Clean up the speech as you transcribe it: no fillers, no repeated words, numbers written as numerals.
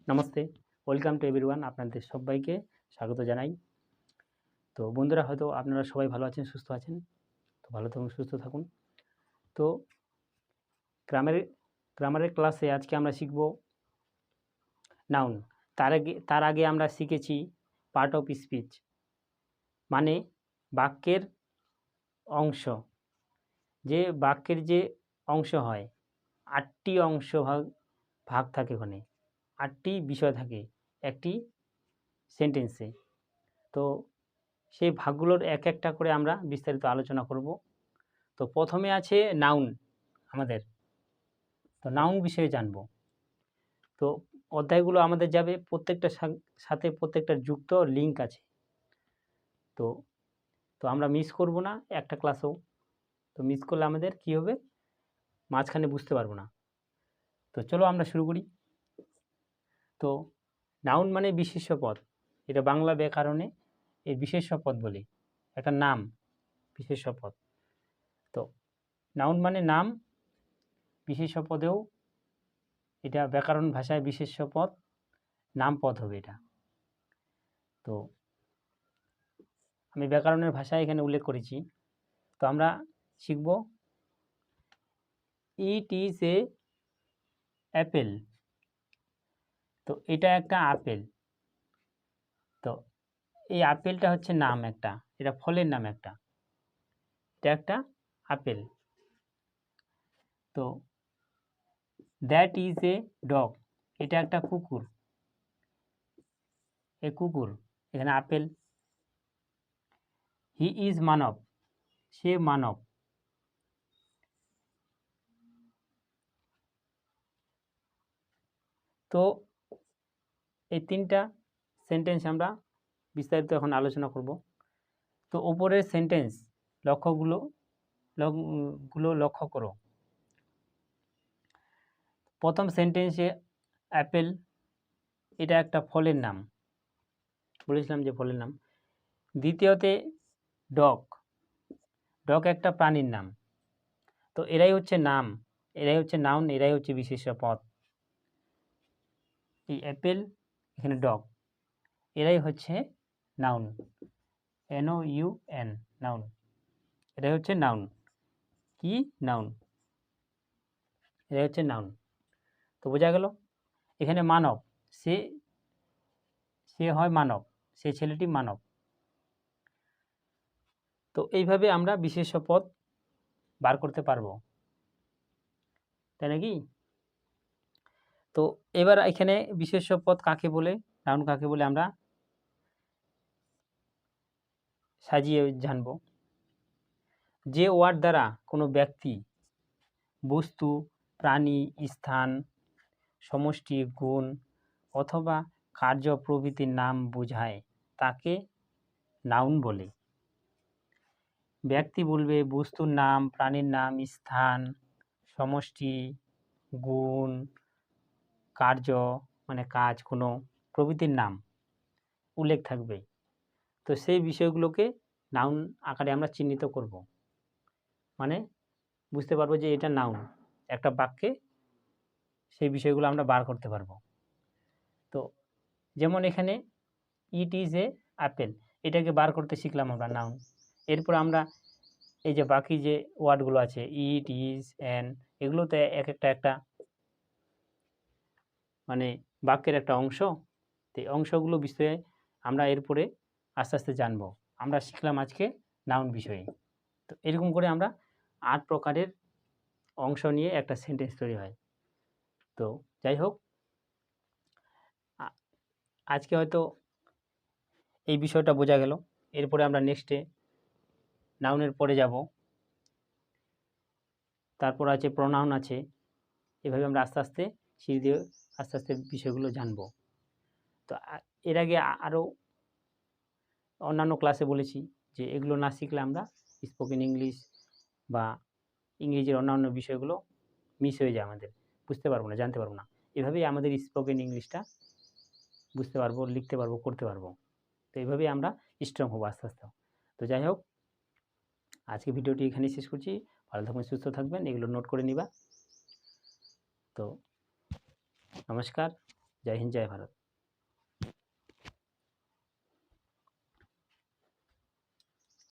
Namaste, welcome to everyone. আপনাদের সবাইকে স্বাগত জানাই। তো বন্ধুরা, হয়তো আপনারা সবাই ভালো আছেন, সুস্থ আছেন। তো ভালো থাকুন, সুস্থ থাকুন। তো গ্রামারের ক্লাসে আজকে আমরা শিখব নাউন। তার আগে আমরা শিখেছি পার্ট অফ স্পিচ, মানে বাক্যের অংশ। যে বাক্যের যে অংশ হয়, 8টি অংশ ভাগ থাকে, ওখানে 8টি বিষয় থাকে একটি সেন্টেন্সে। তো সেই ভাগগুলোর এক একটা করে আমরা বিস্তারিত আলোচনা করব। তো প্রথমে আছে নাউন আমাদের। তো নাউন বিষয়ে জানব। তো অধ্যায়গুলো আমাদের যাবে প্রত্যেকটার সাথে প্রত্যেকটার যুক্ত লিঙ্ক আছে। তো তো আমরা মিস করব না একটা ক্লাসও। তো মিস করলে আমাদের কি হবে, মাঝখানে বুঝতে পারবো না। তো চলো আমরা শুরু করি। তো নাউন মানে বিশেষ্য পদ। এটা বাংলা ব্যাকরণে এই বিশেষ্য পদ বলে, একটা নাম বিশেষ্য পদ। তো নাউন মানে নাম, বিশেষ্য পদেও এটা ব্যাকরণ ভাষায় বিশেষ্য পদ, নাম পদ হবে এটা। তো আমি ব্যাকরণের ভাষায় এখানে উল্লেখ করেছি। তো আমরা শিখব ইট ইজ এ অ্যাপেল। তো এটা একটা আপেল। তো এই আপেলটা হচ্ছে নাম একটা, এটা ফলের নাম একটা, এটা একটা আপেল। তো দ্যাট ইজ এ ডগ, এটা একটা কুকুর, এ কুকুর, এখানে আপেল। হি ইজ মানব, সে মানব। তো এই তিনটা সেন্টেন্স আমরা বিস্তারিত এখন আলোচনা করব। তো ওপরের সেন্টেন্স লক্ষ্যগুলো লক্ষ্য করো। প্রথম সেন্টেন্সে অ্যাপেল, এটা একটা ফলের নাম, বলেছিলাম যে ফলের নাম। দ্বিতীয়তে ডগ, ডগ একটা প্রাণীর নাম। তো এরাই হচ্ছে নাম, এরাই হচ্ছে নাউন, এরাই হচ্ছে বিশেষ্য পদ। এই অ্যাপেল, এখানে ডগ, এরাই হচ্ছে নাউন, NOUN, নাউন। এটাই হচ্ছে নাউন। কি নাউন, এটাই হচ্ছে নাউন। তো বোঝা গেল। এখানে মানব, সে সে হয় মানব, সে ছেলেটি মানব। তো এইভাবে আমরা বিশেষ্য পদ বার করতে পারবো, তাই নাকি? তো এবার এখানে বিশেষ্য পদ কাকে বলে, নাউন কাকে বলে আমরা সাজিয়ে জানব। যে ওয়ার্ড দ্বারা কোনো ব্যক্তি, বস্তু, প্রাণী, স্থান, সমষ্টি, গুণ অথবা কার্য প্রভৃতির নাম বোঝায় তাকে নাউন বলে। ব্যক্তি বলবে বস্তুর নাম, প্রাণীর নাম, স্থান, সমষ্টি, গুণ, কার্য মানে কাজ, কোনো প্রভৃতির নাম উল্লেখ থাকবে। তো সেই বিষয়গুলোকে নাউন আকারে আমরা চিহ্নিত করব, মানে বুঝতে পারবো যে এটা নাউন। একটা বাক্যে সেই বিষয়গুলো আমরা বার করতে পারবো। তো যেমন এখানে ইট ইজ এ অ্যাপেল, এটাকে বার করতে শিখলাম আমরা নাউন। এরপর আমরা এই যে বাকি যে ওয়ার্ডগুলো আছে ইট, ইজ, অ্যান, এগুলোতে এক একটা মানে বাক্যের একটা অংশ। তো এই অংশগুলো বিষয়ে আমরা এরপরে আস্তে আস্তে জানবো। আমরা শিখলাম আজকে নাউন বিষয়ে। তো এরকম করে আমরা 8 প্রকারের অংশ নিয়ে একটা সেন্টেন্স তৈরি হয়। তো যাই হোক, আজকে হয়তো এই বিষয়টা বোঝা গেল। এরপরে আমরা নেক্সটে নাউনের পরে যাব, তারপর আছে প্রোনাউন আছে। এভাবে আমরা আস্তে আস্তে সিঁড়ি দিয়ে আস্তে আস্তে বিষয়গুলো জানবো। তো এর আগে আরও অন্যান্য ক্লাসে বলেছি যে এগুলো না শিখলে আমরা স্পোকেন ইংলিশ বা ইংরেজির অন্যান্য বিষয়গুলো মিস হয়ে যায়, আমাদের বুঝতে পারবো না, জানতে পারবো না। এভাবেই আমাদের স্পোকেন ইংলিশটা বুঝতে পারবো, লিখতে পারবো, করতে পারবো। তো এইভাবেই আমরা স্ট্রং হবো আস্তে আস্তে। তো যাই হোক, আজকে ভিডিওটি এখানেই শেষ করছি। ভালো থাকবেন, সুস্থ থাকবেন, এগুলো নোট করে নিবা। তো নমস্কার, জয় হিন্দ, জয় ভারত।